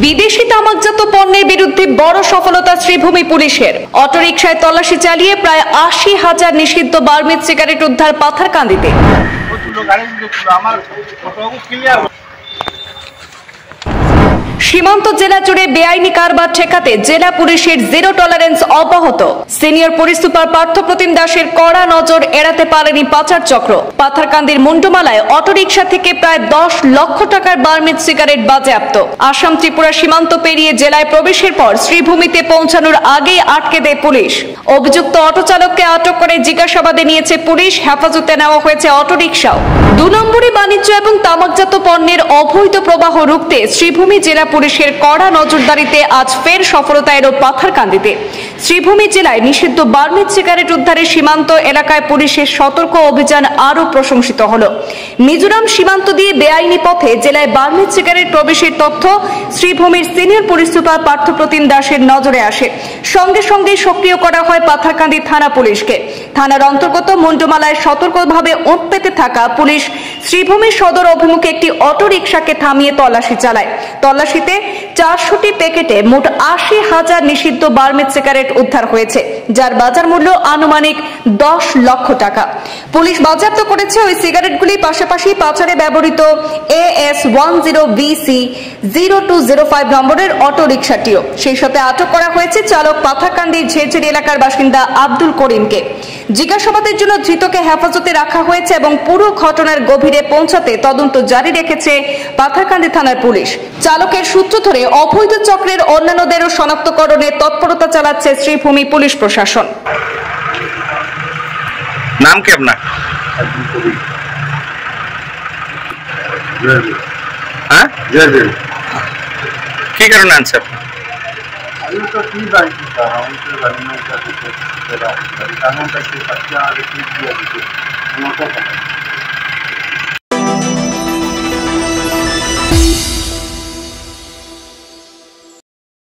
বিদেশি তামাকজাত পণ্যের বিরুদ্ধে বড় সফলতা শ্রীভূমি পুলিশের। অটোরিকশায় তল্লাশি চালিয়ে প্রায় ৮০,০০০ নিষিদ্ধ বার্মিজ সিগারেট উদ্ধার পাথারকান্দিতে। সীমান্ত জেলা জুড়ে বেআইনি কারবার ঠেকাতে জেলা পুলিশের জিরো টলারেন্স অব্যাহত। সিনিয়র পুলিশ সুপার পার্থপ্রতিম দাসের কড়া নজর এড়াতে পারেনি পাচার চক্র। পাথারকান্দির মুন্ডমালায় অটোরিকশা থেকে প্রায় ১০ লক্ষ টাকার বার্মিজ সিগারেট বাজেয়াপ্ত। আসাম ত্রিপুরা সীমান্ত পেরিয়ে জেলায় প্রবেশের পর শ্রীভূমিতে পৌঁছানোর আগেই আটকে দেয় পুলিশ। অভিযুক্ত অটো চালককে আটক করে জিজ্ঞাসাবাদে নিয়েছে পুলিশ। হেফাজতে নেওয়া হয়েছে অটোরিকশাও। ২ নম্বরে বাণিজ্য এবং তামাকজাত পণ্যের অবৈধ প্রবাহ রুখতে শ্রীভূমি জেলা পুলিশের কড়া নজরদারিতে আজ ফের সফলতা এলো পাথারকান্দিতে। শ্রীভূমি জেলায় নিষিদ্ধ বার্মিজ সিগারেট উদ্ধারে সীমান্ত এলাকায় পুলিশের সতর্ক অভিযান আরও প্রশংসিত হলো। মিজোরাম সীমান্ত দিয়ে বেআইনি পথে জেলায় বার্মিজ সিগারেট প্রবেশের তথ্য শ্রীভূমির সিনিয়র পুলিশ সুপার পার্থপ্রতিম দাসের নজরে আসে। সঙ্গে সঙ্গে সক্রিয় করা হয় পাথারকান্দি থানা পুলিশকে। থানার অন্তর্গত মুন্ডমালায় সতর্কভাবে ওঁত পেতে থাকা পুলিশ শ্রীভূমি সদর অভিমুখে একটি অটোরিকশাকে থামিয়ে তল্লাশি চালায়। তল্লাশিতে ৪০০টি প্যাকেটে মোট ৮০,০০০ নিষিদ্ধ বার্মিজ সিগারেট উদ্ধার হয়েছে, যার বাজার মূল্য আনুমানিক ১০ লক্ষ টাকা। পুলিশ বাজেয়াপ্ত করেছে ওই সিগারেটগুলি, পাশাপাশি পাচারে ব্যবহৃত AS10BC 0205 নম্বরের অটোরিকশাটিও। সেই সাথে আটক করা হয়েছে চালক পাথারকান্দির ঝেরঝেরি এলাকার বাসিন্দা আব্দুল করিমকে। জিজ্ঞাসাবাদের জন্য ধৃতকে হেফাজতে রাখা হয়েছে এবং পুরো ঘটনার গভীরে পৌঁছাতে তদন্ত জারি রেখেছে পাথারকান্দি থানার পুলিশ। চালকের সূত্র ধরে অবৈধ চক্রের অন্যান্যদেরও শনাক্তকরণে তৎপরতা চালাচ্ছে শ্রীভূমি পুলিশ প্রশাসন। নাম কি আপনার? হ্যাঁ, কি কারণে আনছে আপনি? আমি তো কি জানি স্যার, আমি তো জানি না এটা কারণটা কি সত্যি আর কি দিয়ে দিতে।